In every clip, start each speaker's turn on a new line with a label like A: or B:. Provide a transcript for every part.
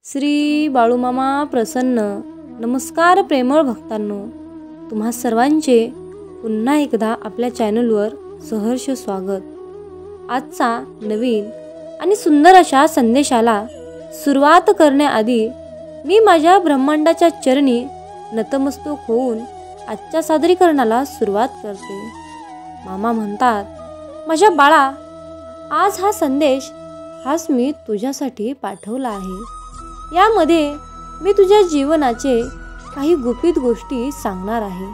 A: श्री बाळूमामा प्रसन्न. नमस्कार प्रेमळ भक्तांनो, तुम्हा सर्वांचे पुन्हा एकदा आपल्या चॅनलवर सहर्ष स्वागत. आजचा नवीन आणि सुंदर अशा संदेशाला सुरुवात करण्याआधी मी माझ्या ब्रह्मांडाच्या चरणी नतमस्तक होऊन आजच्या सादरीकरणाला सुरुवात करते. मामा म्हणतात, माझ्या बाळा, आज हा संदेश खास मी तुझ्यासाठी पाठवला आहे. यामध्ये मी तुझ्या जीवनाचे काही गुपित गोष्टी सांगणार आहे.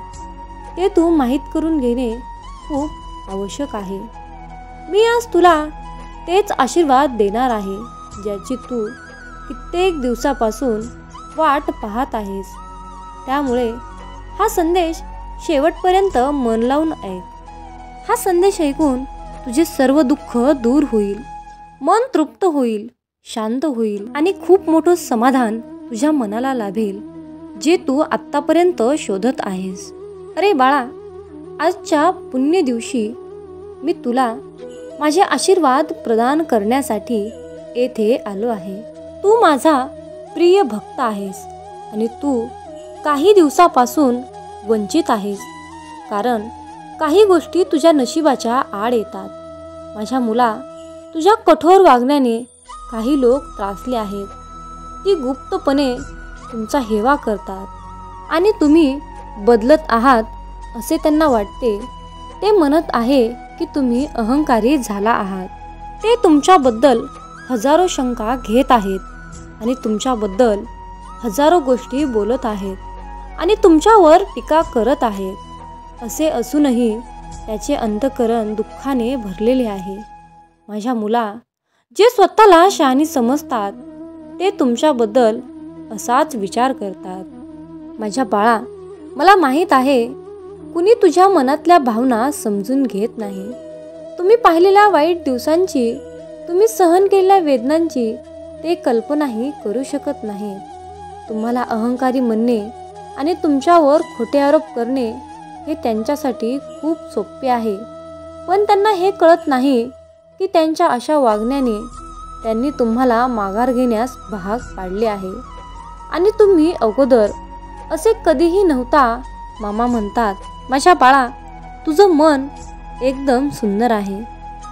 A: ते तू माहीत करून घेणे खूप आवश्यक आहे. मी आज तुला तेच आशीर्वाद देणार आहे ज्याची तू कित्येक दिवसापासून वाट पाहत आहेस. त्यामुळे हा संदेश शेवटपर्यंत मन लावून ऐक. हा संदेश ऐकून तुझे सर्व दुःख दूर होईल, मन तृप्त होईल, शांत होईल आणि खूप मोठं समाधान तुझ्या मनाला लाभेल जे तू आत्तापर्यंत शोधत आहेस. अरे बाळा, आजच्या पुण्य दिवशी मी तुला माझे आशीर्वाद प्रदान करण्यासाठी येथे आलो आहे. तू माझा प्रिय भक्त आहेस आणि तू काही दिवसापासून वंचित आहेस, कारण काही गोष्टी तुझ्या नशिबाच्या आड येतात. माझ्या मुला, तुझ्या कठोर वागण्याने काही लोक त्रासले आहेत. ती गुप्तपणे तुमचा हेवा करतात आणि तुम्ही बदलत आहात असे त्यांना वाटते. ते म्हणत आहे की तुम्ही अहंकारी झाला आहात. ते तुमच्याबद्दल हजारो शंका घेत आहेत आणि तुमच्याबद्दल हजारो गोष्टी बोलत आहेत आणि तुमच्यावर टीका करत आहेत. असे असूनही त्याचे अंतःकरण दुःखाने भरलेले आहे. माझ्या मुला, जे स्वतःला शहाणी समजतात ते तुमच्याबद्दल असाच विचार करतात. माझ्या बाळा, मला माहीत आहे कुणी तुझ्या मनातल्या भावना समजून घेत नाही. तुम्ही पाहिलेल्या वाईट दिवसांची, तुम्ही सहन केलेल्या वेदनांची ते कल्पनाही करू शकत नाही. तुम्हाला अहंकारी म्हणणे आणि तुमच्यावर खोटे आरोप करणे हे त्यांच्यासाठी खूप सोपे आहे, पण त्यांना हे कळत नाही की त्यांच्या अशा वागण्याने त्यांनी तुम्हाला माघार घेण्यास भाग पाडले आहे आणि तुम्ही अगोदर असे कधीही नव्हता. मामा म्हणतात, माझ्या बाळा, तुझं मन एकदम सुंदर आहे.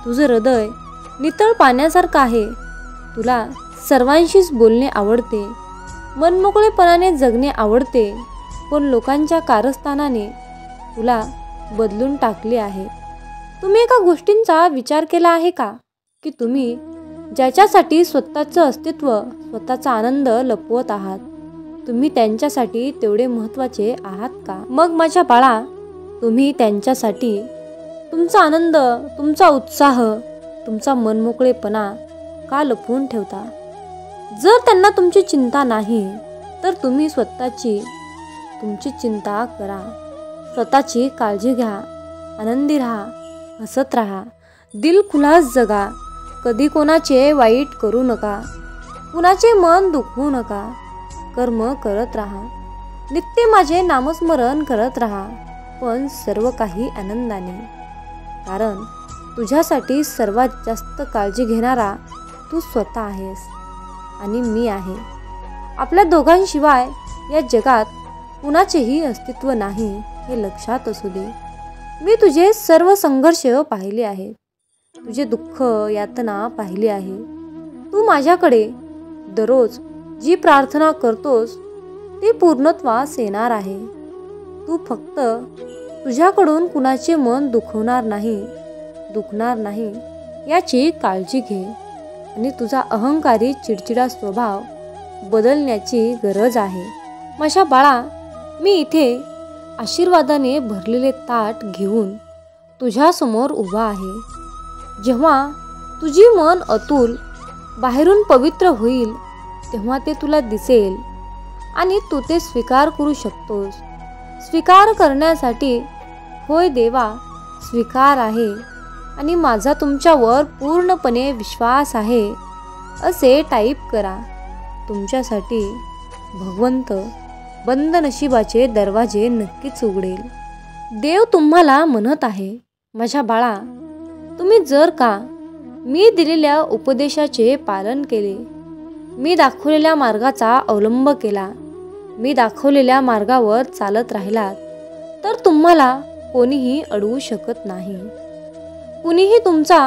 A: तुझं हृदय नितळ पाण्यासारखं आहे. तुला सर्वांशीच बोलणे आवडते, मनमोकळेपणाने जगणे आवडते, पण लोकांच्या कारस्थानाने तुला बदलून टाकले आहे. तुम्ही एका गोष्टींचा विचार केला आहे का की तुम्ही ज्याच्यासाठी स्वतःचं अस्तित्व, स्वतःचा आनंद लपवत आहात, तुम्ही त्यांच्यासाठी तेवढे महत्त्वाचे आहात का? मग माझ्या बाळा, तुम्ही त्यांच्यासाठी तुमचा आनंद, तुमचा उत्साह, तुमचा मनमोकळेपणा का लपवून ठेवता? जर त्यांना तुमची चिंता नाही तर तुम्ही तुमची चिंता करा. स्वतःची काळजी घ्या, आनंदी राहा, हसत राहा, दिलखुलास जगा. कधी कोणाचे वाईट करू नका, कुणाचे मन दुखवू नका. कर्म करत राहा, नित्य माझे नामस्मरण करत राहा, पण सर्व काही आनंदाने. कारण तुझ्यासाठी सर्वात जास्त काळजी घेणारा तू स्वतः आहेस आणि मी आहे. आपल्या दोघांशिवाय या जगात कुणाचेही अस्तित्व नाही हे लक्षात असू दे. मी तुझे सर्व संघर्ष पाहिले आहेत, तुझे दुःख, यातना पाहिली आहे. तू माझ्याकडे दररोज जी प्रार्थना करतोस ती पूर्णत्वास येणार आहे. तू फक्त तुझ्याकडून कुणाचे मन दुखणार नाही याची काळजी घे आणि तुझा अहंकारी चिडचिडा स्वभाव बदलण्याची गरज आहे. माझ्या बाळा, मी इथे आशीर्वादाने भरलेले ताट घेऊन तुझ्यासमोर उभा आहे. जेव्हा तुझी मन अतुल बाहेरून पवित्र होईल तेव्हा ते तुला दिसेल आणि तू ते स्वीकार करू शकतोस. स्वीकार करण्यासाठी होय देवा, स्वीकार आहे आणि माझा तुमच्यावर पूर्णपणे विश्वास आहे असे टाईप करा. तुमच्यासाठी भगवंत बंद नशिबाचे दरवाजे नक्कीच उघडेल. देव तुम्हाला म्हणत आहे, माझ्या बाळा, तुम्ही जर का मी दिलेल्या उपदेशाचे पालन केले मी दाखवलेल्या मार्गाचा अवलंब केला, मी दाखवलेल्या मार्गावर चालत राहिलात तर तुम्हाला कोणीही अडवू शकत नाही. कुणीही तुमचा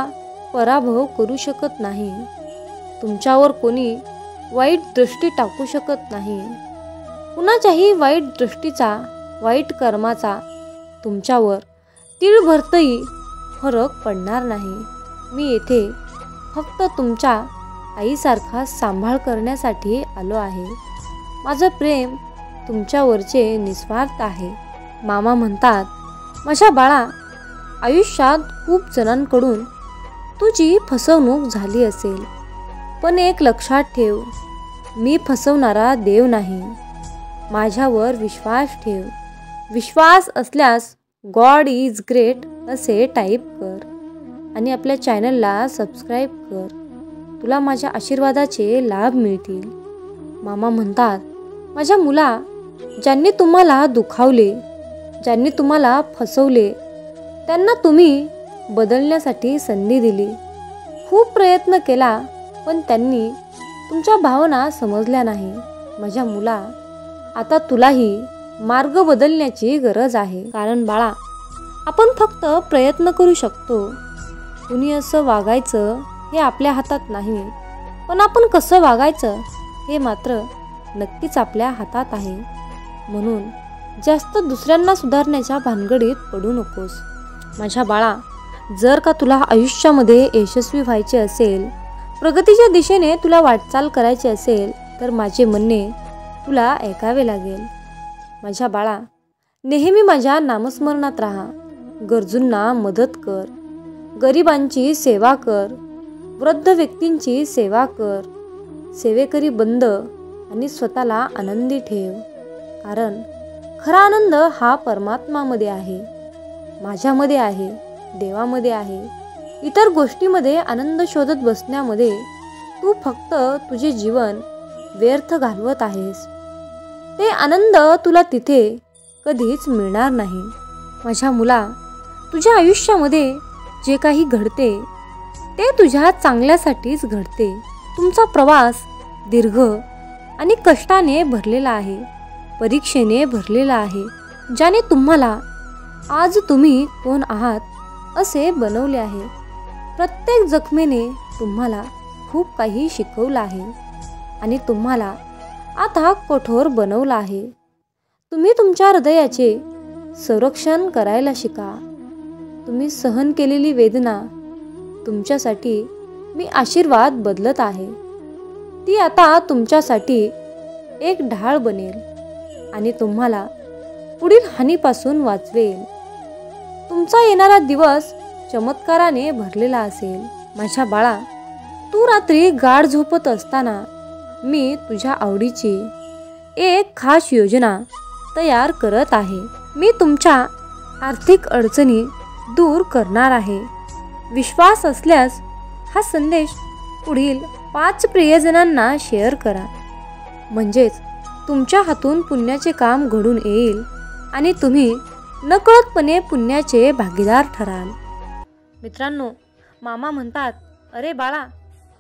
A: पराभव करू शकत नाही. तुमच्यावर कोणी वाईट दृष्टी टाकू शकत नाही. कुणाच्याही वाईट दृष्टीचा, वाईट कर्माचा तुमच्यावर तीळभरतही फरक पडणार नाही. मी येथे फक्त तुमच्या आईसारखा सांभाळ करण्यासाठी आलो आहे. माझं प्रेम तुमच्यावरचे निस्वार्थ आहे. मामा म्हणतात, माझ्या बाळा, आयुष्यात खूप जणांकडून तुझी फसवणूक झाली असेल, पण एक लक्षात ठेव, मी फसवणारा देव नाही. माझ्यावर विश्वास ठेव. विश्वास असल्यास गॉड इज ग्रेट असे टाईप कर आणि आपल्या चॅनलला सबस्क्राईब कर. तुला माझ्या आशीर्वादाचे लाभ मिळतील. मामा म्हणतात, माझ्या मुला, ज्यांनी तुम्हाला दुखावले, ज्यांनी तुम्हाला फसवले, त्यांना तुम्ही बदलण्यासाठी संधी दिली. खूप प्रयत्न केला, पण त्यांनी तुमच्या भावना समजल्या नाही. माझ्या मुला, आता तुलाही मार्ग बदलण्याची गरज आहे. कारण बाळा, आपण फक्त प्रयत्न करू शकतो. कुणी असं वागायचं हे आपल्या हातात नाही, पण आपण कसं वागायचं हे मात्र नक्कीच आपल्या हातात आहे. म्हणून जास्त दुसऱ्यांना सुधारण्याच्या भानगडीत पडू नकोस. माझ्या बाळा, जर का तुला आयुष्यामध्ये यशस्वी व्हायचे असेल, प्रगतीच्या दिशेने तुला वाटचाल करायची असेल, तर माझे म्हणणे तुला ऐकावे लागेल. माझ्या बाळा, नेहमी माझ्या नामस्मरणात राहा. गरजूंना मदत कर, गरिबांची सेवा कर, वृद्ध व्यक्तींची सेवा कर, सेवेकरी बंद आणि स्वतःला आनंदी ठेव. कारण खरा आनंद हा परमात्मामध्ये आहे, माझ्यामध्ये आहे, देवामध्ये आहे. इतर गोष्टीमध्ये आनंद शोधत बसण्यामध्ये तू फक्त तुझे जीवन व्यर्थ घालवत आहेस. ते आनंद तुला तिथे कधीच मिळणार नाही. माझ्या मुला, तुझ्या आयुष्यामध्ये जे काही घडते ते तुझ्या चांगल्यासाठीच घडते. तुमचा प्रवास दीर्घ आणि कष्टाने भरलेला आहे, परीक्षेने भरलेला आहे, ज्याने तुम्हाला आज तुम्ही कोण आहात असे बनवले आहे. प्रत्येक जखमेने तुम्हाला खूप काही शिकवलं आहे आणि तुम्हाला आता कठोर बनवलं आहे. तुम्ही तुमच्या हृदयाचे संरक्षण करायला शिका. तुम्ही सहन केलेली वेदना तुमच्यासाठी मी आशीर्वाद बदलत आहे. ती आता तुमच्यासाठी एक ढाल बनेल आणि तुम्हाला पुढील हानीपासून वाचवेल. तुमचा येणारा दिवस चमत्काराने भरलेला असेल. माझ्या बाळा, तू रात्री गाढ झोपत असताना मी तुझ्या आवडीची एक खास योजना तयार करत आहे. मी तुमच्या आर्थिक अडचणी दूर करणार आहे. विश्वास असल्यास हा संदेश पुढील 5 प्रियजनांना शेअर करा. म्हणजेच तुमच्या हातून पुण्याचे काम घडून येईल आणि तुम्ही नकळतपणे पुण्याचे भागीदार ठराल. मित्रांनो, मामा म्हणतात, अरे बाळा,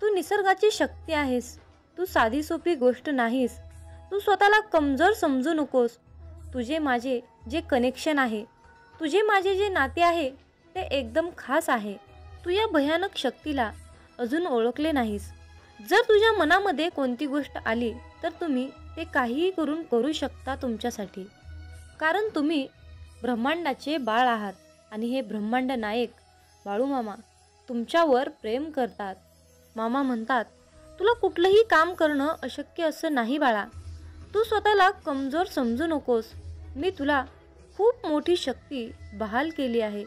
A: तू निसर्गाची शक्ती आहेस. तू साधी सोपी गोष्ट नाहीस. तू स्वतःला कमजोर समजू नकोस. तुझे माझे जे कनेक्शन आहे, तुझे माझे जे नाते आहे ते एकदम खास आहे. तू या भयानक शक्तीला अजून ओळखले नाहीस. जर तुझ्या मनामध्ये कोणती गोष्ट आली तर तुम्ही ते काहीही करू शकता तुमच्यासाठी. कारण तुम्ही ब्रह्मांडाचे बाळ आहात आणि हे ब्रह्मांड नायक बाळूमामा तुमच्यावर प्रेम करतात. मामा म्हणतात, तुला कुठलंही काम करणं अशक्य असं नाही बाळा. तू स्वतःला कमजोर समजू नकोस. मी तुला खूप मोठी शक्ती बहाल केली आहे.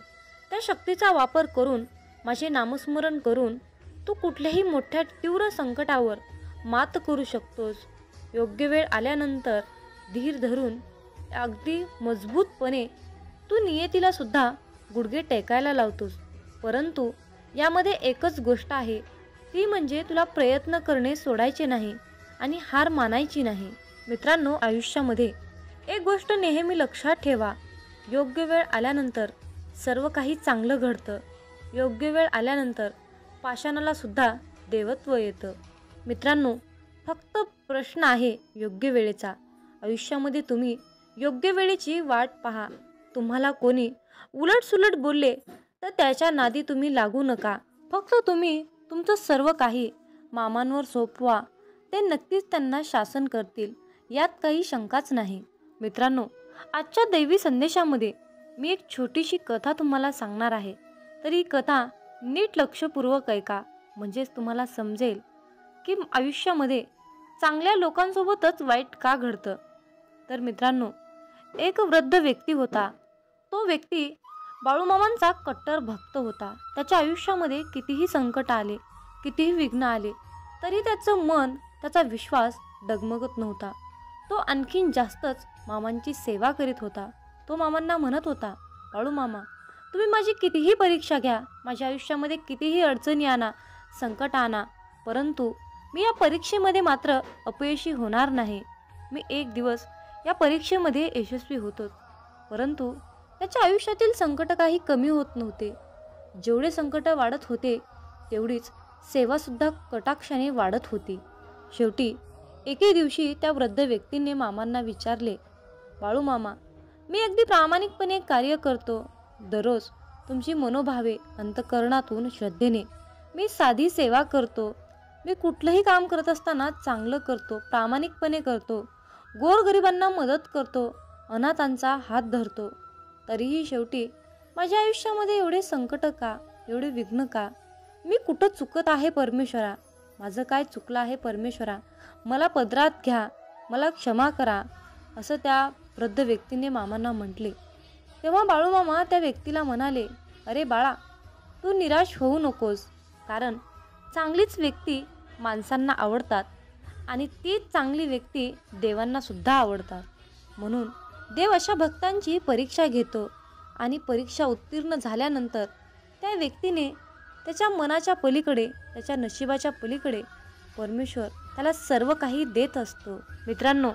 A: त्या शक्तीचा वापर करून, माझे नामस्मरण करून तू कुठल्याही मोठ्या तीव्र संकटावर मात करू शकतोस. योग्य वेळ आल्यानंतर धीर धरून अगदी मजबूतपणे तू नियतीला सुद्धा गुडघे टेकायला लावतोस. परंतु यामध्ये एकच गोष्ट आहे, ती म्हणजे तुला प्रयत्न करणे सोडायचे नाही आणि हार मानायची नाही. मित्रांनो, आयुष्यामध्ये एक गोष्ट नेहमी लक्षात ठेवा, योग्य वेळ आल्यानंतर सर्व काही चांगलं घडतं. योग्य वेळ आल्यानंतर पाषाणाला सुद्धा देवत्व येतं. मित्रांनो, फक्त प्रश्न आहे योग्य वेळेचा. आयुष्यामध्ये तुम्ही योग्य वेळेची वाट पहा. तुम्हाला कोणी उलटसुलट बोलले तर त्याच्या नादी तुम्ही लागू नका. फक्त तुम्ही तुमचं सर्व काही मामांवर सोपवा. ते नक्कीच त्यांना शासन करतील, यात काही शंकाच नाही. मित्रांनो, आजच्या दैवी संदेशामध्ये मी एक छोटीशी कथा तुम्हाला सांगणार आहे. तर ही कथा नीट लक्षपूर्वक ऐका, म्हणजेच तुम्हाला समजेल की आयुष्यामध्ये चांगल्या लोकांसोबतच वाईट का घडतं. तर मित्रांनो, एक वृद्ध व्यक्ती होता. तो व्यक्ती बाळूमामांचा कट्टर भक्त होता. त्याच्या आयुष्यामध्ये कितीही संकट आले, कितीही विघ्न आले, तरी त्याचं मन, त्याचा विश्वास डगमगत नव्हता. तो आणखीन जास्तच मामांची सेवा करीत होता. तो मामांना म्हणत होता, बाळूमामा, तुम्ही माझी कितीही परीक्षा घ्या, माझ्या आयुष्यामध्ये कितीही अडचणी आणा, संकट आणा, परंतु मी या परीक्षेमध्ये मात्र अपयशी होणार नाही. मी एक दिवस या परीक्षेमध्ये यशस्वी होतो. परंतु त्याच्या आयुष्यातील संकट काही कमी होत नव्हते. जेवढे संकट वाढत होते तेवढीच सेवासुद्धा कटाक्षाने वाढत होती. शेवटी एके दिवशी त्या वृद्ध व्यक्तीने मामांना विचारले, बाळूमामा, मी अगदी प्रामाणिकपणे कार्य करतो. दररोज तुमची मनोभावे अंतःकरणातून श्रद्धेने मी साधी सेवा करतो. मी कुठलंही काम करत असताना चांगलं करतो, प्रामाणिकपणे करतो, गोरगरिबांना मदत करतो, अनाथांचा हात धरतो. तरीही शेवटी माझ्या आयुष्यामध्ये एवढे संकट का, एवढे विघ्न का? मी कुठं चुकत आहे परमेश्वरा? माझं काय चुकलं आहे परमेश्वरा? मला पदरात घ्या, मला क्षमा करा, असं त्या वृद्ध व्यक्तीने मामांना म्हटले. तेव्हा बाळूमामा त्या व्यक्तीला म्हणाले, अरे बाळा, तू निराश होऊ नकोस, कारण चांगलीच व्यक्ती माणसांना आवडतात आणि तीच चांगली व्यक्ती देवांना सुद्धा आवडतात. म्हणून देव अशा भक्तांची परीक्षा घेतो आणि परीक्षा उत्तीर्ण झाल्यानंतर त्या व्यक्तीने त्याच्या मनाच्या पलीकडे, त्याच्या नशिबाच्या पलीकडे परमेश्वर त्याला सर्व काही देत असतो. मित्रांनो,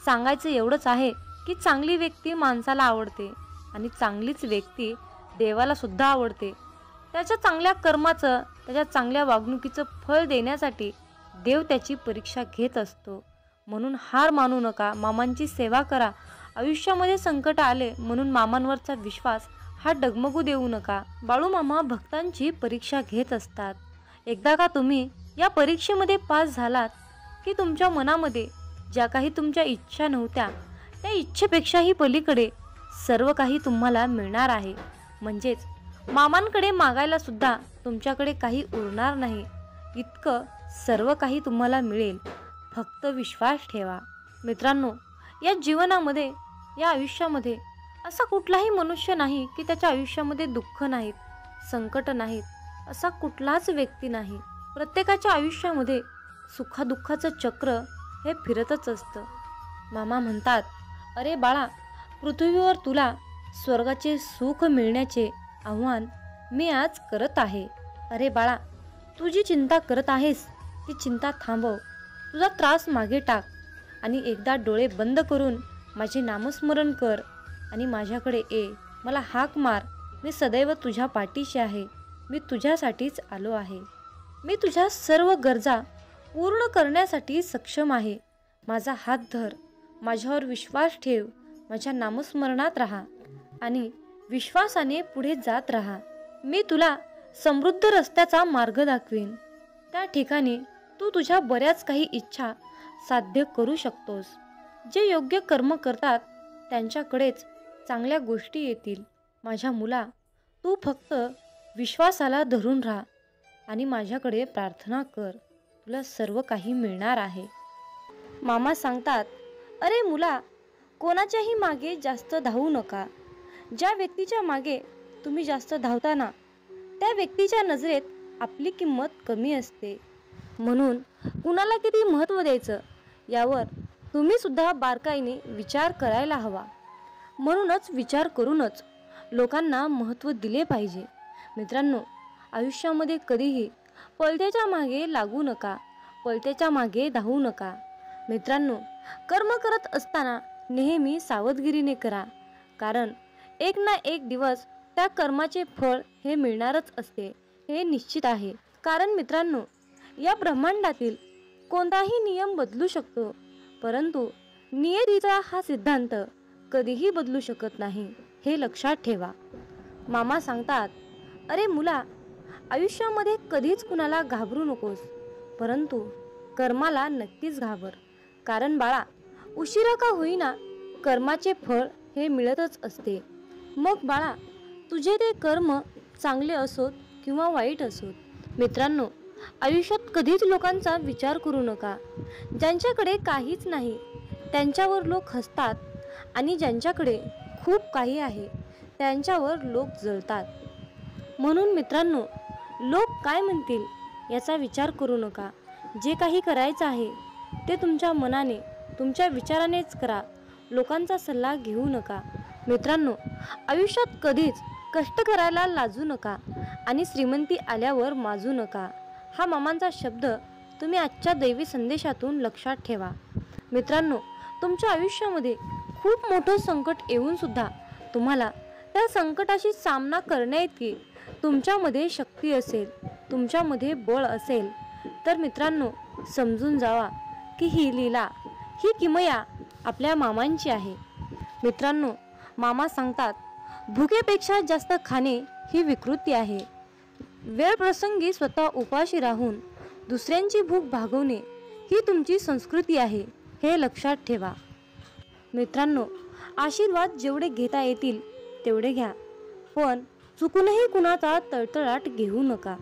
A: सांगायचं एवढंच आहे की चांगली व्यक्ती माणसाला आवडते आणि चांगलीच व्यक्ती देवाला सुद्धा आवडते. त्याच्या चांगल्या कर्माचं, त्याच्या चांगल्या वागणुकीचं फळ देण्यासाठी देव त्याची परीक्षा घेत असतो. म्हणून हार मानू नका, मामांची सेवा करा. आयुष्यामध्ये संकट आले म्हणून मामांवरचा विश्वास हा डगमगू देऊ नका. बाळूमामा भक्तांची परीक्षा घेत असतात. एकदा का तुम्ही या परीक्षेमध्ये पास झालात की तुमच्या मनामध्ये ज्या काही तुमच्या इच्छा नव्हत्या त्या इच्छेपेक्षाही पलीकडे सर्व काही तुम्हाला मिळणार आहे. म्हणजेच मामांकडे मागायला सुद्धा तुमच्याकडे काही उरणार नाही, इतकं सर्व काही तुम्हाला मिळेल. फक्त विश्वास ठेवा. मित्रांनो, या जीवनामध्ये, या आयुष्यामध्ये असा कुठलाही मनुष्य नाही की त्याच्या आयुष्यामध्ये दुःख नाहीत, संकट नाहीत, असा कुठलाच व्यक्ती नाही. प्रत्येकाच्या आयुष्यामध्ये सुखादुःखाचं चक्र हे फिरतच असतं. मामा म्हणतात, अरे बाळा, पृथ्वीवर तुला स्वर्गाचे सुख मिळण्याचे आव्हान मी आज करत आहे. अरे बाळा, तू जी चिंता करत आहेस ती चिंता थांबव, तुझा त्रास मागे टाक आणि एकदा डोळे बंद करून माझे नामस्मरण कर आणि माझ्याकडे ये. मला हाक मार. मी सदैव तुझ्या पाठीशी आहे. मी तुझ्यासाठीच आलो आहे. मी तुझ्या सर्व गरजा पूर्ण करण्यासाठी सक्षम आहे. माझा हात धर, माझ्यावर विश्वास ठेव, माझ्या नामस्मरणात राहा आणि विश्वासाने पुढे जात राहा. मी तुला समृद्ध रस्त्याचा मार्ग दाखवीन. त्या ठिकाणी तू तुझ्या बऱ्याच काही इच्छा साध्य करू शकतोस. जे योग्य कर्म करतात त्यांच्याकडेच चांगल्या गोष्टी येतील. माझ्या मुला, तू फक्त विश्वासाला धरून राहा आणि माझ्याकडे प्रार्थना कर. तुला सर्व काही मिळणार आहे. मामा सांगतात, अरे मुला, कोणाच्याही मागे जास्त धावू नका. ज्या व्यक्तीच्या मागे तुम्ही जास्त धावताना त्या व्यक्तीच्या नजरेत आपली किंमत कमी असते. म्हणून कुणाला किती महत्त्व द्यायचं यावर तुम्ही सुद्धा बारकाईने विचार करायला हवा. म्हणूनच विचार करूनच लोकांना महत्त्व दिले पाहिजे. मित्रांनो, आयुष्यामध्ये कधीही पळत्याच्या मागे लागू नका, पळत्याच्या मागे धावू नका. मित्रांनो, कर्म करत असताना नेहमी सावधगिरीने करा, कारण एक ना एक दिवस त्या कर्माचे फळ हे मिळणारच असते, हे निश्चित आहे. कारण मित्रांनो, या ब्रह्मांडातील कोणताही नियम बदलू शकतो, परंतु नियतीचा हा सिद्धांत कधीही बदलू शकत नाही, हे लक्षात ठेवा. मामा सांगतात, अरे मुला, आयुष्यामध्ये कधीच कुणाला घाबरू नकोस, परंतु कर्माला नक्कीच घाबर. कारण बाळा, उशिरा का होईना कर्माचे फळ हे मिळतच असते. मग बाळा, तुझे ते कर्म चांगले असोत किंवा वाईट असोत. मित्रांनो, आयुष्यात कधीच लोकांचा विचार करू नका. ज्यांच्याकडे काहीच नाही त्यांच्यावर लोक हसतात आणि ज्यांच्याकडे खूप काही आहे त्यांच्यावर लोक जळतात. म्हणून मित्रांनो, लोक काय म्हणतील याचा विचार करू नका. जे काही करायचं आहे ते तुमच्या मनाने, तुमच्या विचारानेच करा. लोकांचा सल्ला घेऊ नका. मित्रांनो, आयुष्यात कधीच कष्ट करायला लाजू नका आणि श्रीमंती आल्यावर माजू नका. हा मामांचा शब्द तुम्ही आजच्या दैवी संदेशातून लक्षात ठेवा. मित्रांनो, तुमच्या आयुष्यामध्ये खूप मोठं संकट येऊन सुद्धा तुम्हाला त्या संकटाशी सामना करण्याइतकी तुमच्यामध्ये शक्ती असेल, तुमच्यामध्ये बळ असेल, तर मित्रांनो समजून जावा की ही लीला, ही किमया आपल्या मामांची आहे. मित्रांनो, मामा सांगतात, भुकेपेक्षा जास्त खाणे ही विकृती आहे. वेळ प्रसंगी स्वतः उपाशी राहून दुसऱ्यांची भूक भागवणे ही तुमची संस्कृती आहे, हे लक्षात ठेवा. मित्रांनो, आशीर्वाद जेवढे घेता येतील तेवढे घ्या, पण चुकूनही कुणाचा तळतळाट घेऊ नका.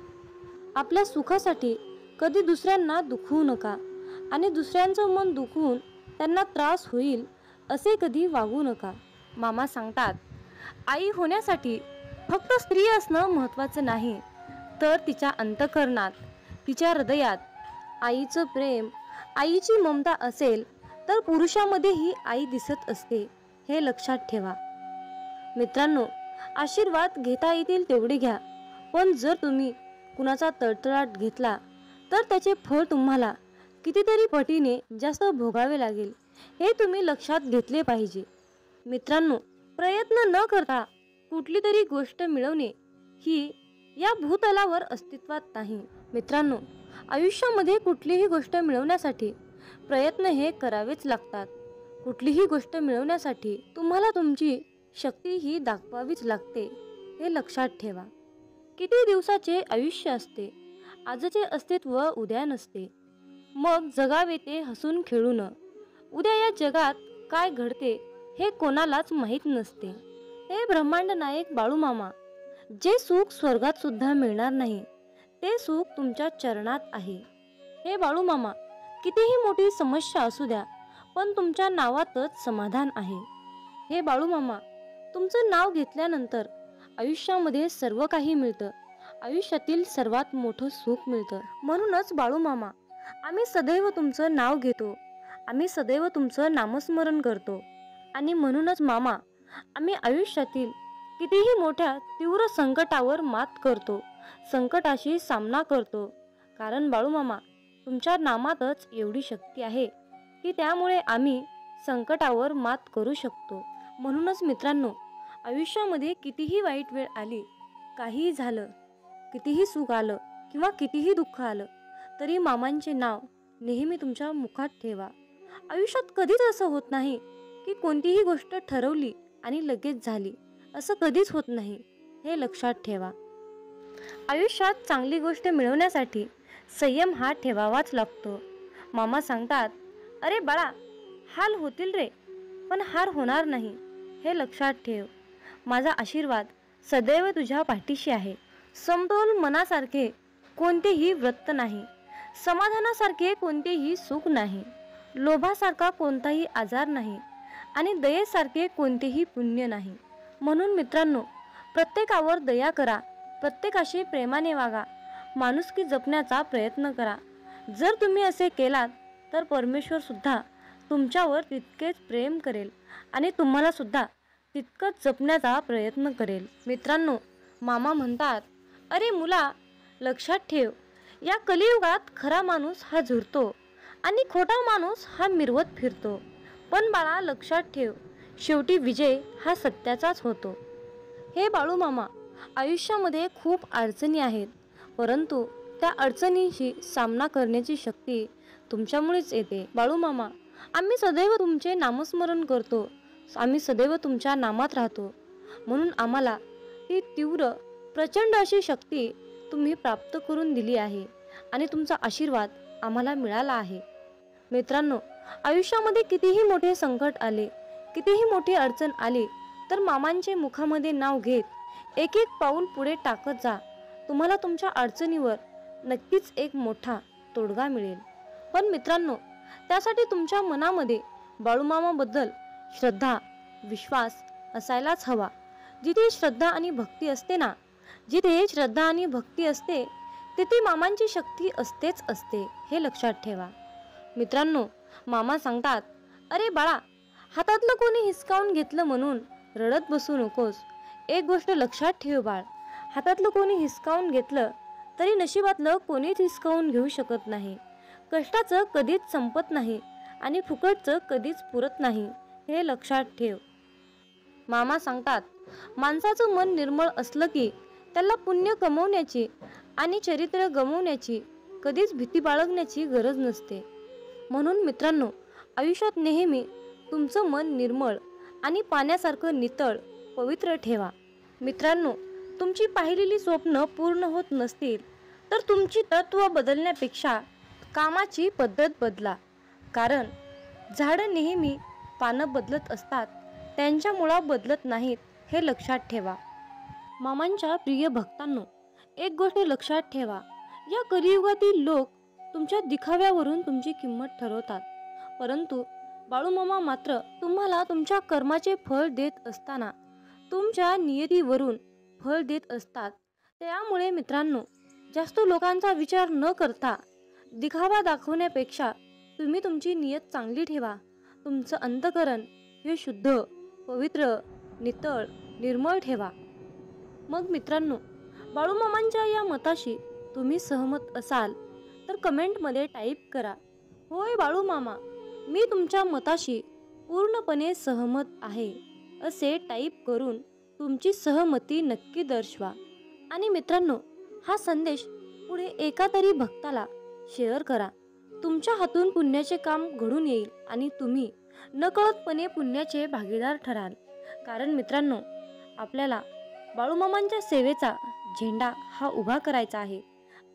A: आपल्या सुखासाठी कधी दुसऱ्यांना दुखवू नका आणि दुसऱ्यांचं मन दुखवून त्यांना त्रास होईल असे कधी वागू नका. मामा सांगतात, आई होण्यासाठी फक्त स्त्री असणं महत्त्वाचं नाही, तर तिच्या अंतःकरणात, तिच्या हृदयात आईचं प्रेम, आईची ममता असेल तर पुरुषामध्येही आई दिसत असते, हे लक्षात ठेवा. मित्रांनो, आशीर्वाद घेता येतील तेवढे घ्या, पण जर तुम्ही कुणाचा तळतळाट घेतला तर त्याचे फळ तुम्हाला कितीतरी पटीने जास्त भोगावे लागेल, हे तुम्ही लक्षात घेतले पाहिजे. मित्रांनो, प्रयत्न न करता कुठली तरी गोष्ट मिळवणे ही या भूतलावर अस्तित्वात नाही. मित्रांनो, आयुष्यामध्ये कुठलीही गोष्ट मिळवण्यासाठी प्रयत्न हे करावेच लागतात. कुठलीही गोष्ट मिळवण्यासाठी तुम्हाला तुमची शक्ती ही दाखवावीच लागते, हे लक्षात ठेवा. किती दिवसाचे आयुष्य असते, आजचे अस्तित्व उद्या नसते. मग जगावे ते हसून खेळून. उद्या या जगात काय घडते हे कोणालाच माहीत नसते. हे ब्रह्मांड नायक बाळूमामा, जे सुख स्वर्गात सुद्धा मिळणार नाही ते सुख तुमच्या चरणात आहे. हे बाळूमामा, कितीही मोठी समस्या असू द्या, पण तुमच्या नावातच समाधान आहे. हे बाळूमामा, तुमचं नाव घेतल्यानंतर आयुष्यामध्ये सर्व काही मिळतं, आयुष्यातील सर्वात मोठं सुख मिळतं. म्हणूनच बाळूमामा, आम्ही सदैव तुमचं नाव घेतो, आम्ही सदैव तुमचं नामस्मरण करतो. आणि म्हणूनच मामा, आम्ही आयुष्यातील कितीही मोठ्या तीव्र संकटावर मात करतो, संकटाशी सामना करतो. कारण बाळूमामा, तुमच्या नामातच एवढी शक्ती आहे की त्यामुळे आम्ही संकटावर मात करू शकतो. म्हणूनच मित्रांनो, आयुष्यामध्ये कितीही वाईट वेळ आली, काहीही झालं, कितीही सुख आलं किंवा कितीही दुःख आलं, तरी मामांचे नाव नेहमी तुमच्या मुखात ठेवा. आयुष्यात कधीच असं होत नाही की कोणतीही गोष्ट ठरवली आणि लगेच झाली, असं कधीच होत नाही, हे लक्षात ठेवा. आयुष्यात चांगली गोष्ट मिळवण्यासाठी संयम हा ठेवावाच लागतो. मामा सांगतात, अरे बाळा, हाल होतील रे, पण हार होणार नाही, हे लक्षात ठेव. माझा आशीर्वाद सदैव तुझ्या पाठीशी आहे. समतोल मनासारखे कोणतेही व्रत नाही, समाधानासारखे कोणतेही सुख नाही, लोभासारखा कोणताही आजार नाही आणि दयेसारखे कोणतेही पुण्य नाही. म्हणून मित्रांनो, प्रत्येकावर दया करा, प्रत्येकाशी प्रेमाने वागा, माणुसकी जपण्याचा प्रयत्न करा. जर तुम्ही असे केलात तर परमेश्वर सुद्धा तुमच्यावर तितकेच प्रेम करेल आणि तुम्हाला सुद्धा तितकंच जपण्याचा प्रयत्न करेल. मित्रांनो, मामा म्हणतात, अरे मुला, लक्षात ठेव, या कलियुगात खरा माणूस हा झुरतो आणि खोटा माणूस हा मिरवत फिरतो. पण बाळा, लक्षात ठेव, शेवटी विजय हा सत्याचाच होतो. हे बाळूमामा, आयुष्यामध्ये खूप अडचणी आहेत, परंतु त्या अडचणींशी सामना करण्याची शक्ती तुमच्यामुळेच येते. बाळू मामा, आम्ही सदैव तुमचे नामस्मरण करतो, आम्ही सदैव तुमच्या नामात राहतो, म्हणून आम्हाला ही तीव्र प्रचंड अशी शक्ती तुम्ही प्राप्त करून दिली आहे आणि तुमचा आशीर्वाद आम्हाला मिळाला आहे. मित्रांनो, आयुष्यामध्ये कितीही मोठे संकट आले, कितीही मोठी अडचण आली, तर मामांचे मुखामध्ये नाव घेत एक एक पाऊल पुढे टाकत जा. तुम्हाला तुमच्या अडचणीवर नक्कीच एक मोठा तोडगा मिळेल. पण मित्रांनो, त्यासाठी तुमच्या मनामध्ये बाळूमामाबद्दल श्रद्धा, विश्वास असायलाच हवा. जिथे श्रद्धा आणि भक्ती असते ना, जिथे श्रद्धा आणि भक्ती असते, तिथे मामांची शक्ती असतेच असते, हे लक्षात ठेवा. मित्रांनो, मामा सांगतात, अरे बाळा, हातातलं कोणी हिसकावून घेतलं म्हणून रडत बसू नकोस. एक गोष्ट लक्षात ठेव बाळ, हातातलं कोणी हिसकावून घेतलं तरी नशिबातलं कोणीच हिसकावून घेऊ शकत नाही. कष्टाचं कधीच संपत नाही आणि फुकटचं कधीच पुरत नाही, हे लक्षात ठेव. मामा सांगतात, माणसाचं मन निर्मळ असलं की त्याला पुण्य कमवण्याची आणि चरित्र गमवण्याची कधीच भीती बाळगण्याची गरज नसते. म्हणून मित्रांनो, आयुष्यात नेहमी तुमचं मन निर्मळ आणि पाण्यासारखं नितळ पवित्र ठेवा. मित्रांनो, तुमची पाहिलेली स्वप्न पूर्ण होत नसतील तर तुमची तत्त्व बदलण्यापेक्षा कामाची पद्धत बदला. कारण झाडं नेहमी पानं बदलत असतात, त्यांच्या मुळा बदलत नाहीत, हे लक्षात ठेवा. मामांच्या प्रिय भक्तांनो, एक गोष्ट लक्षात ठेवा, या कलियुगातील लोक तुमच्या दिखाव्यावरून तुमची किंमत ठरवतात, परंतु बाळूमामा मात्र तुम्हाला तुमच्या कर्माचे फळ देत असताना तुमच्या नियतीवरून फळ देत असतात. त्यामुळे मित्रांनो, जास्त लोकांचा विचार न करता दिखावा दाखवण्यापेक्षा तुम्ही तुमची नियत चांगली ठेवा. तुमचं अंतःकरण हे शुद्ध, पवित्र, नितळ, निर्मळ ठेवा. मग मित्रांनो, बाळूमामांच्या या मताशी तुम्ही सहमत असाल तर कमेंटमध्ये टाईप करा, होय बाळूमामा, मी तुमच्या मताशी पूर्णपणे सहमत आहे, असे टाईप करून तुमची सहमती नक्की दर्शवा. आणि मित्रांनो, हा संदेश पुढे एका तरी भक्ताला शेअर करा. तुमच्या हातून पुण्याचे काम घडून येईल आणि तुम्ही नकळतपणे पुण्याचे भागीदार ठराल. कारण मित्रांनो, आपल्याला बाळूमामांच्या सेवेचा झेंडा हा उभा करायचा आहे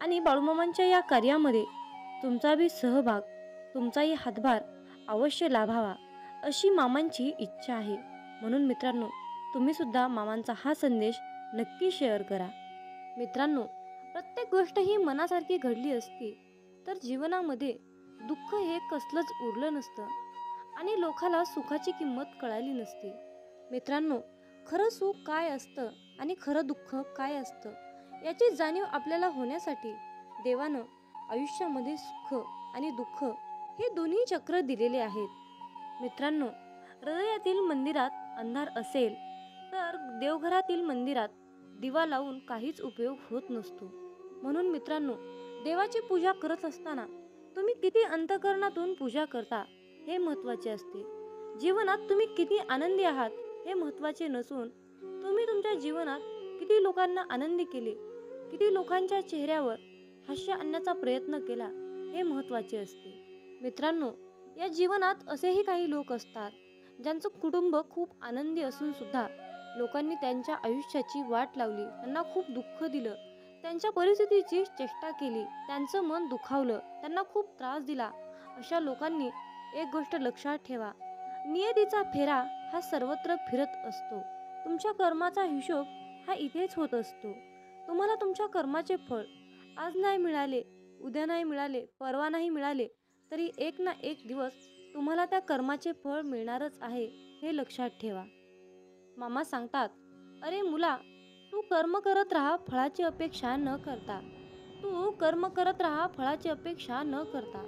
A: आणि बाळूमामांच्या या कार्यामध्ये तुमचा बी सहभाग, तुमचाही हातभार अवश्य लाभावा, अशी मामांची इच्छा आहे. म्हणून मित्रांनो, तुम्ही सुद्धा मामांचा हा संदेश नक्की शेअर करा. मित्रांनो, प्रत्येक गोष्ट ही मनासारखी घडली असती तर जीवनामध्ये दुःख हे कसलंच उरलं नसतं आणि लोकाला सुखाची किंमत कळाली नसती. मित्रांनो, खरं सुख काय असतं आणि खरं दुःख काय असतं याची जाणीव आपल्याला होण्यासाठी देवानं आयुष्यामध्ये सुख आणि दुःख हे दोन्ही चक्र दिलेले आहेत. मित्रांनो, हृदयातील मंदिरात अंधार असेल तर देवघरातील मंदिरात दिवा लावून काहीच उपयोग होत नसतो. म्हणून मित्रांनो, देवाची पूजा करत असताना तुम्ही किती अंतःकरणातून पूजा करता हे महत्त्वाचे असते. जीवनात तुम्ही किती आनंदी आहात हे महत्त्वाचे नसून तुम्ही तुमच्या जीवनात किती लोकांना आनंदी केले, किती लोकांच्या चेहऱ्यावर हास्य आणण्याचा प्रयत्न केला हे महत्त्वाचे असते. मित्रांनो, या जीवनात असेही काही लोक असतात ज्यांचं कुटुंब खूप आनंदी असून सुद्धा लोकांनी त्यांच्या आयुष्याची वाट लावली, त्यांना खूप दुःख दिलं, त्यांच्या परिस्थितीची चेष्टा केली, त्यांचं मन दुखावलं, त्यांना खूप त्रास दिला. अशा लोकांनी एक गोष्ट लक्षात ठेवा, नियतीचा फेरा हा सर्वत्र फिरत असतो. तुमच्या कर्माचा हिशोब हा इथेच होत असतो. तुम्हाला तुमच्या कर्माचे फळ आज नाही मिळाले, उद्या नाही मिळाले, परवा नाही मिळाले, तरी एक ना एक दिवस तुम्हाला त्या कर्माचे फळ मिळणारच आहे, हे लक्षात ठेवा. मामा सांगतात, अरे मुला, तू कर्म करत राहा फळाची अपेक्षा न करता. तू कर्म करत राहा फळाची अपेक्षा न करता.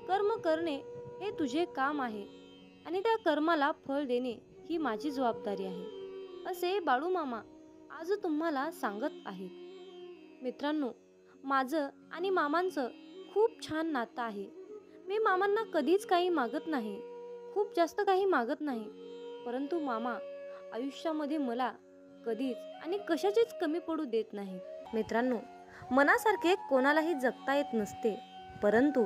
A: कर्म करणे हे तुझे काम आहे आणि त्या कर्माला फळ देणे ही माझी जबाबदारी आहे, असे बाळूमामा आज तुम्हाला सांगत आहेत. मित्रांनो, माझं आणि मामांचं खूप छान नातं आहे. मी मामांना कधीच काही मागत नाही, खूप जास्त काही मागत नाही, परंतु मामा आयुष्यामध्ये मला कधीच आणि कशाचीच कमी पडू देत नाही. मित्रांनो, मनासारखे कोणालाही जगता येत नसते, परंतु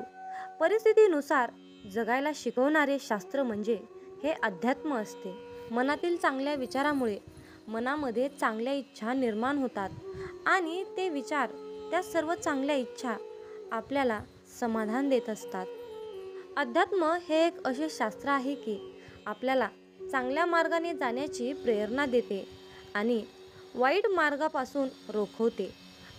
A: परिस्थितीनुसार जगायला शिकवणारे शास्त्र म्हणजे हे अध्यात्म असते. मनातील चांगल्या विचारामुळे मनामध्ये चांगल्या इच्छा निर्माण होतात आणि ते विचार, त्या सर्व चांगल्या इच्छा आपल्याला समाधान देत असतात. अध्यात्म हे एक असे शास्त्र आहे की आपल्याला चांगल्या मार्गाने जाण्याची प्रेरणा देते आणि वाईट मार्गापासून रोखवते.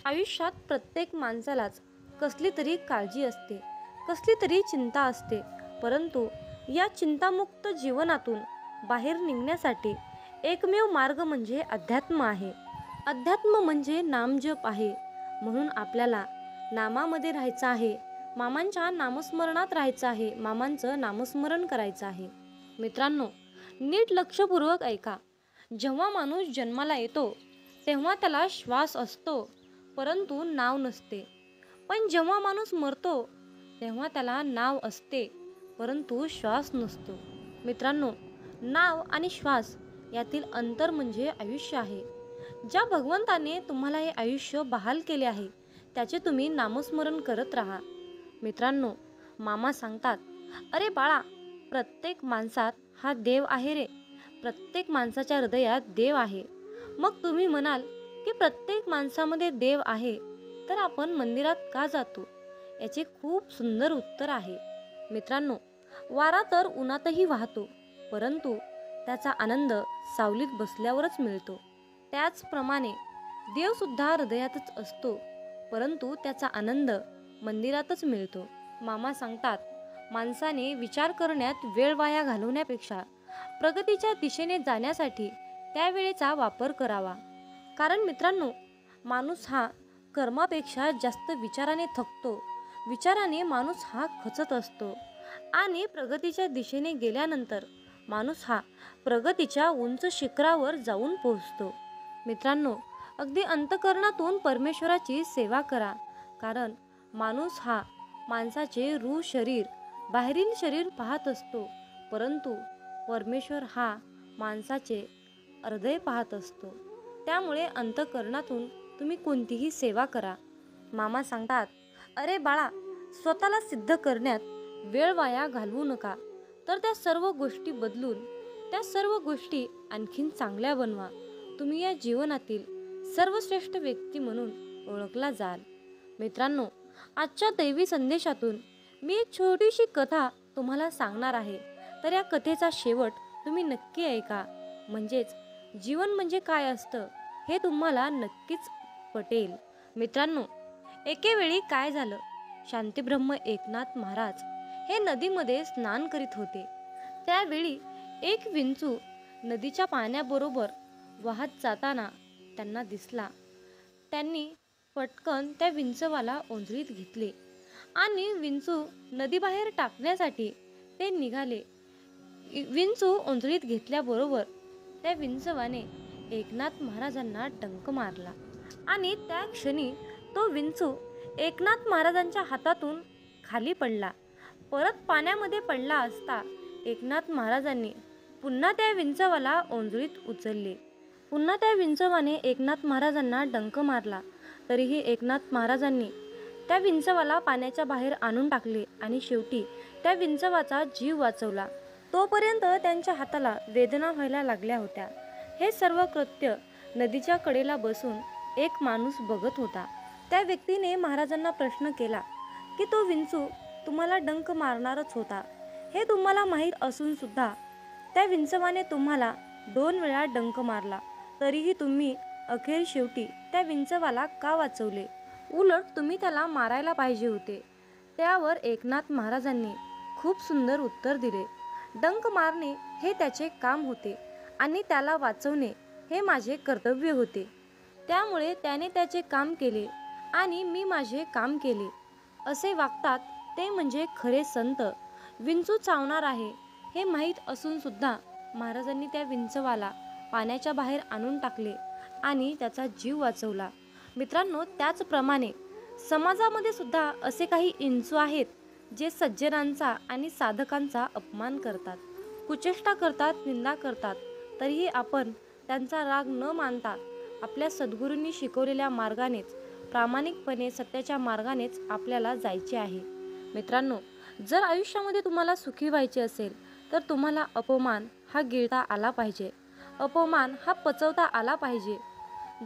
A: आयुष्यात प्रत्येक माणसालाच कसली तरी काळजी असते, कसली तरी चिंता असते, परंतु या चिंतामुक्त जीवनातून बाहेर निघण्यासाठी एकमेव मार्ग म्हणजे अध्यात्म आहे. अध्यात्म म्हणजे नामजप आहे. म्हणून आपल्याला नामामध्ये राहायचं आहे, मामांच्या नामस्मरणात राहायचं आहे, मामांचं नामस्मरण करायचं आहे. मित्रांनो, नीट लक्षपूर्वक ऐका. जेव्हा माणूस जन्माला येतो तेव्हा त्याला श्वास असतो, परंतु नाव नसते. पण जेव्हा माणूस मरतो तेव्हा त्याला नाव असते, परंतु श्वास नसतो. मित्रांनो, नाव आणि श्वास यातील अंतर म्हणजे आयुष्य आहे. ज्या भगवंताने तुम्हाला हे आयुष्य बहाल केले आहे त्याचे तुम्ही नामस्मरण करत राहा. मित्रांनो, मामा सांगतात, अरे बाळा, प्रत्येक माणसात हा देव आहे रे. प्रत्येक माणसाच्या हृदयात देव आहे. मग तुम्ही म्हणाल की प्रत्येक माणसामध्ये देव आहे, तर आपण मंदिरात का जातो? याचे खूप सुंदर उत्तर आहे. मित्रांनो, वारा तर उन्हातही वाहतो, परंतु त्याचा आनंद सावलीत बसल्यावरच मिळतो. त्याचप्रमाणे देवसुद्धा हृदयातच असतो, परंतु त्याचा आनंद मंदिरातच मिळतो. मामा सांगतात, माणसाने विचार करण्यात वेळ वाया घालवण्यापेक्षा प्रगतीच्या दिशेने जाण्यासाठी त्या वेळेचा वापर करावा. कारण मित्रांनो, माणूस हा कर्मापेक्षा जास्त विचाराने थकतो. विचाराने माणूस हा खचत असतो आणि प्रगतीच्या दिशेने गेल्यानंतर माणूस हा प्रगतीच्या उंच शिखरावर जाऊन पोहोचतो. मित्रांनो, अगदी अंतःकरणातून परमेश्वराची सेवा करा. कारण माणूस हा माणसाचे रूह शरीर, बाहेरील शरीर पाहत असतो, परंतु परमेश्वर हा माणसाचे हृदय पाहत असतो. त्यामुळे अंतःकरणातून तुम्ही कोणतीही सेवा करा. मामा सांगतात, अरे बाळा, स्वतःला सिद्ध करण्यात वेळ वाया घालवू नका, तर त्या सर्व गोष्टी बदलून त्या सर्व गोष्टी आणखीन चांगल्या बनवा. तुम्ही या जीवनातील सर्वश्रेष्ठ व्यक्ती म्हणून ओळखला जाल. मित्रांनो, आजच्या दैवी संदेशातून मी एक छोटीशी कथा तुम्हाला सांगणार आहे. तर या कथेचा शेवट तुम्ही नक्की ऐका, म्हणजेच जीवन म्हणजे काय असतं हे तुम्हाला नक्कीच पटेल. मित्रांनो, एके वेळी काय झालं, शांतीब्रह्म एकनाथ महाराज हे नदीमध्ये स्नान करीत होते. त्यावेळी एक विंचू नदीच्या पाण्याबरोबर वाहत जाताना त्यांना दिसला. त्यांनी पटकन त्या विंचवाला ओंजळीत घेतले आणि विंचू नदीबाहेर टाकण्यासाठी ते निघाले. विंचू ओंजळीत घेतल्याबरोबर त्या विंचवाने एकनाथ महाराजांना डंक मारला आणि त्या क्षणी तो विंचू एकनाथ महाराजांच्या हातातून खाली पडला. परत पाण्यामध्ये पडला असता एकनाथ महाराजांनी पुन्हा त्या विंचवाला ओंजळीत उचलले. पुन्हा त्या विंचवाने एकनाथ महाराजांना डंक मारला, तरीही एकनाथ महाराजांनी त्या विंचवाला पाण्याच्या बाहेर आणून टाकले आणि शेवटी त्या विंचवाचा जीव वाचवला. तोपर्यंत त्यांच्या हाताला वेदना व्हायला लागल्या होत्या. हे सर्व कृत्य नदीच्या कडेला बसून एक माणूस बघत होता. त्या व्यक्तीने महाराजांना प्रश्न केला की तो विंचू तुम्हाला डंक मारणारच होता, हे तुम्हाला माहीत असून सुद्धा त्या विंचवाने तुम्हाला 2 वेळा डंक मारला, तरीही तुम्ही अखेर शेवटी त्या विंचवाला का वाचवले? उलट तुम्ही त्याला मारायला पाहिजे होते. त्यावर एकनाथ महाराजांनी खूप सुंदर उत्तर दिले, डंक मारणे हे त्याचे काम होते आणि त्याला वाचवणे हे माझे कर्तव्य होते. त्यामुळे त्याने त्याचे काम केले आणि मी माझे काम केले. असे वागतात ते म्हणजे खरे संत. विंचू चावणार आहे हे माहीत असून सुद्धा महाराजांनी त्या विंचवाला पाण्याच्या बाहेर आणून टाकले आणि त्याचा जीव वाचवला. मित्रांनो, त्याचप्रमाणे समाजामध्ये सुद्धा असे काही इंचू आहेत जे सज्जनांचा आणि साधकांचा अपमान करतात, कुचेष्टा करतात, निंदा करतात. तरीही आपण त्यांचा राग न मानता आपल्या सद्गुरूंनी शिकवलेल्या मार्गानेच, प्रामाणिकपणे सत्याच्या मार्गानेच आपल्याला जायचे आहे. मित्रांनो, जर आयुष्यामध्ये तुम्हाला सुखी व्हायचे असेल तर तुम्हाला अपमान हा गिळता आला पाहिजे, अपमान हा पचवता आला पाहिजे.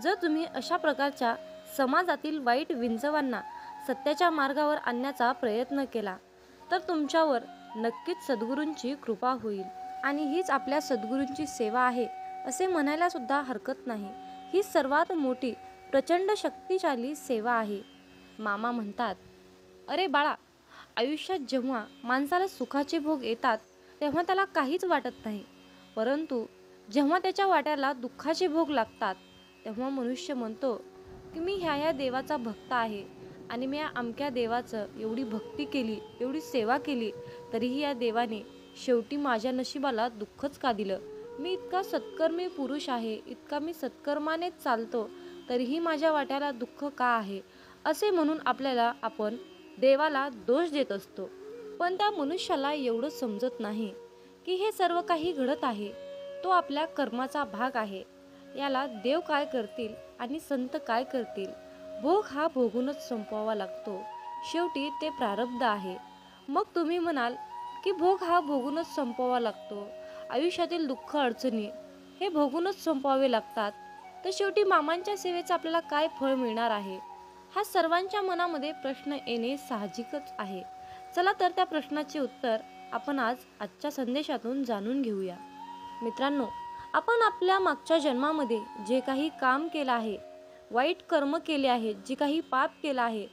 A: जर तुम्ही अशा प्रकारच्या समाजातील वाईट विंचवांना सत्याच्या मार्गावर आणण्याचा प्रयत्न केला तर तुमच्यावर नक्कीच सद्गुरूंची कृपा होईल. आणि हीच आपल्या सद्गुरूंची सेवा आहे असे म्हणायला सुद्धा हरकत नाही. ही सर्वात मोठी प्रचंड शक्तिशाली सेवा आहे. मामा म्हणतात, अरे बाळा, आयुष्यात जेव्हा माणसाला सुखाचे भोग येतात तेव्हा त्याला काहीच वाटत नाही, परंतु जेव्हा त्याच्या वाट्याला दुःखाचे भोग लागतात तेव्हा मनुष्य म्हणतो की मी ह्या देवाचा भक्त आहे आणि मी या अमक्या देवाचं एवढी भक्ती केली, एवढी सेवा केली, तरीही या देवाने शेवटी माझ्या नशिबाला दुःखच का दिलं. मी इतका सत्कर्मी पुरुष आहे, इतका मी सत्कर्मानेच चालतो, तरीही माझ्या वाट्याला दुःख का आहे, असे म्हणून आपण देवाला दोष देत असतो. पण त्या मनुष्याला एवढं समजत नाही की हे सर्व काही घडत आहे तो आपल्या कर्माचा भाग आहे. याला देव काय करतील आणि संत काय करतील, भोग हा भोगूनच संपवावा लागतो. शेवटी ते प्रारब्ध आहे. मग तुम्ही म्हणाल की भोग हा भोगूनच संपवावा लागतो, आयुष्यातील दुःख अडचणी हे भोगूनच संपवावे लागतात, तर शेवटी मामांच्या सेवेचं आपल्याला काय फळ मिळणार आहे. हा सर्वांच्या मनामध्ये प्रश्न येणे साहजिकच आहे. चला तर त्या प्रश्नाचे उत्तर आपण आजच्या संदेशातून जाणून घेऊया. मित्रांनो, आपण आपल्या मागच्या जन्मामध्ये जे काही काम केलं आहे, वाईट कर्म केले आहेत, जे काही पाप केलं आहे,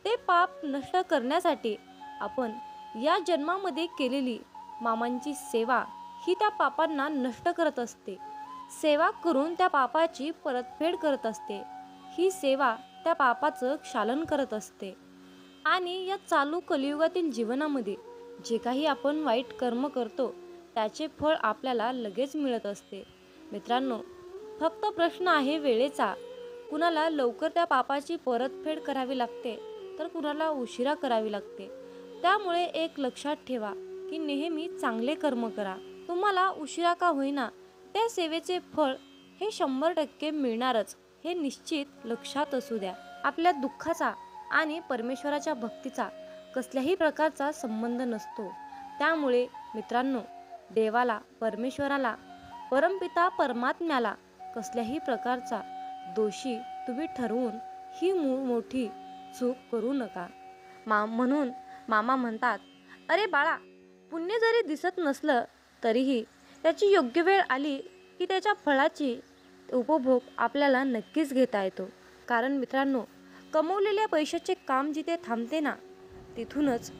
A: ते पाप नष्ट करण्यासाठी आपण या जन्मामध्ये केलेली मामांची सेवा ही त्या पापांना नष्ट करत असते. सेवा करून त्या पापाची परतफेड करत असते. ही सेवा त्या पापाचं क्षालन करत असते. आणि या चालू कलियुगातील जीवनामध्ये जे काही आपण वाईट कर्म करतो त्याचे फळ आपल्याला लगेच मिळत असते. मित्रांनो, फक्त प्रश्न आहे वेळेचा. कुणाला लवकर त्या पापाची परतफेड करावी लागते तर कुणाला उशिरा करावी लागते. त्यामुळे एक लक्षात ठेवा की नेहमी चांगले कर्म करा. तुम्हाला उशिरा का होईना त्या सेवेचे फळ हे 100% मिळणारच, हे निश्चित लक्षात असू द्या. आपल्या दुःखाचा आणि परमेश्वराच्या भक्तीचा कसल्याही प्रकारचा संबंध नसतो. त्यामुळे मित्रांनो, देवाला, परमेश्वराला, परमपिता परमात्म्याला कसल्याही प्रकारचा दोषी तुम्ही ठरवून ही मोठी चूक करू नका. म्हणून मामा म्हणतात, अरे बाळा, पुण्य जरी दिसत नसलं तरीही त्याची योग्य वेळ आली की त्याच्या फळाची उपभोग आपल्याला नक्कीच घेता येतो. कारण मित्रांनो, कमवलेल्या पैशाचे काम जिथे थांबते ना, तिथूनच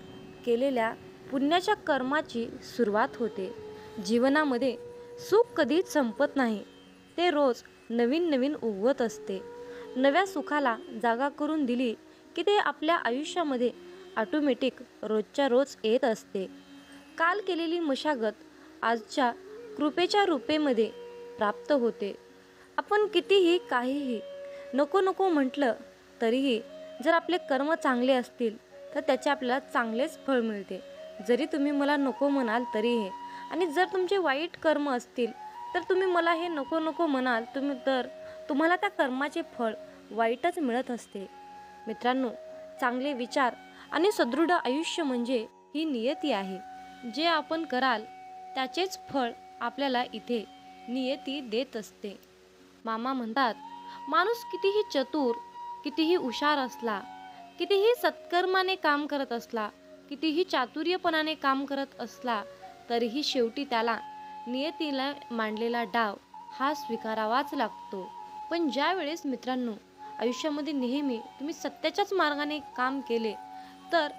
A: केलेल्या पुण्याच्या कर्माची सुरुवात होते. जीवनामध्ये सुख कधीच संपत नाही, ते रोज नवीन नवीन उगवत असते. नव्या सुखाला जागा करून दिली की ते आपल्या आयुष्यामध्ये ऑटोमॅटिक रोजच्या रोज येत असते. काल केलेली मशागत आजच्या कृपेच्या रूपेमध्ये प्राप्त होते. आपण कितीही काहीही नको नको म्हटलं तरीही जर आपले कर्म चांगले असतील तर त्याचे आपल्याला चांगलेच फळ मिळते, जरी तुम्ही मला नको म्हणाल तरीही. आणि जर तुमचे वाईट कर्म असतील तर तुम्ही मला हे नको नको म्हणाल तर तुम्हाला त्या कर्माचे फळ वाईटच मिळत असते. मित्रांनो, चांगले विचार आणि सदृढ आयुष्य म्हणजे ही नियती आहे. जे आपण कराल त्याचेच फळ आपल्याला इथे नियती देत असते. मामा म्हणतात, माणूस कितीही चतुर, कितीही हुशार असला, कितीही सत्कर्माने काम करत असला, कितीही चातुर्यपणाने काम करत असला, तरीही शेवटी त्याला नियतीला मांडलेला डाव हा स्वीकारावाच लागतो. पण ज्या वेळेस मित्रांनो आयुष्यामध्ये नेहमी तुम्ही सत्याच्याच मार्गाने काम केले तर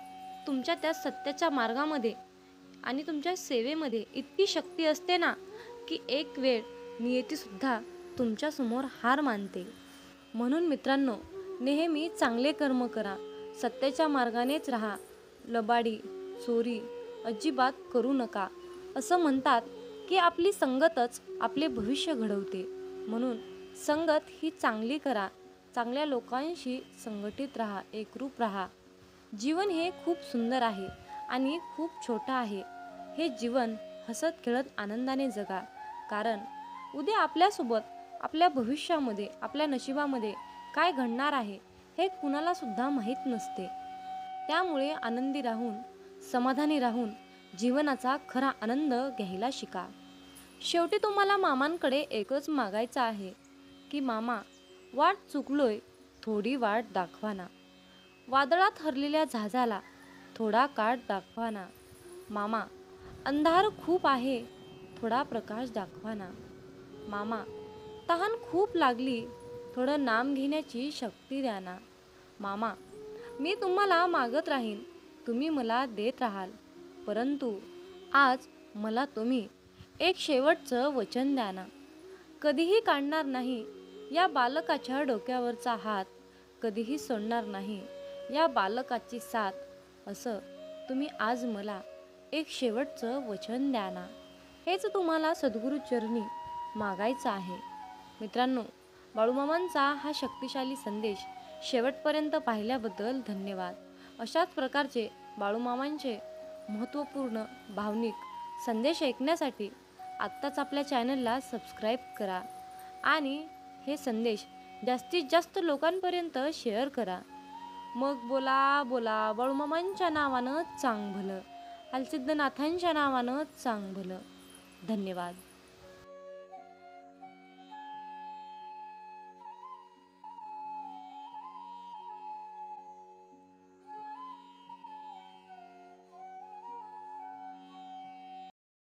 A: तुमच्या त्या सत्याच्या मार्गामध्ये आणि तुमच्या सेवेमध्ये इतकी शक्ती असते ना की एक वेळ नियतीसुद्धा तुमच्यासमोर हार मानते. म्हणून मित्रांनो, नेहमी चांगले कर्म करा, सत्याच्या मार्गानेच राहा, लबाडी चोरी अजिबात करू नका. असं म्हणतात की आपली संगतच आपले भविष्य घडवते. म्हणून संगत ही चांगली करा, चांगल्या लोकांशी संघटित राहा, एकरूप राहा. जीवन हे खूप सुंदर आहे आणि खूप छोटं आहे. हे जीवन हसत खेळत आनंदाने जगा, कारण उद्या आपल्यासोबत, आपल्या भविष्यामध्ये, आपल्या नशिबामध्ये काय घडणार आहे हे कुणाला सुद्धा माहीत नसते. त्यामुळे आनंदी राहून समाधानी राहून जीवनाचा खरा आनंद घ्यायला शिका. शेवटी तुम्हाला मामांकडे एकच मागायचं आहे की मामा, वाट चुकलोय, थोडी वाट दाखवा ना. वादळात हरलेल्या जहाजाला थोडा काठ दाखवा ना. मामा, अंधार खूप आहे, थोडा प्रकाश दाखवा ना. मामा, तहान खूप लागली, थोडं नाम घेण्याची शक्ती द्या ना. मामा, मी तुम्हाला मागत राहीन, तुम्ही मला देत राहाल. परंतु आज मला तुम्ही एक शेवटचं वचन द्या ना. कधीही काढणार नाही या बालकाच्या डोक्यावरचा हात, कधीही सोडणार नाही या बालकाची साथ, असं तुम्ही आज मला एक शेवटचं वचन द्या ना. हेच तुम्हाला सद्गुरूचरणी मागायचं आहे. मित्रांनो, बाळूमामांचा हा शक्तिशाली संदेश शेवटपर्यंत पाहिल्याबद्दल धन्यवाद. अशाच प्रकारचे बाळूमामांचे महत्त्वपूर्ण भावनिक संदेश ऐकण्यासाठी आत्ताच आपल्या चॅनलला सबस्क्राईब करा आणि हे संदेश जास्तीत जास्त लोकांपर्यंत शेअर करा. मग बोला बोला बाळूमामांच्या नावानं चांग भलं, हालसिद्धनाथांच्या नावानं चांग भलं. धन्यवाद.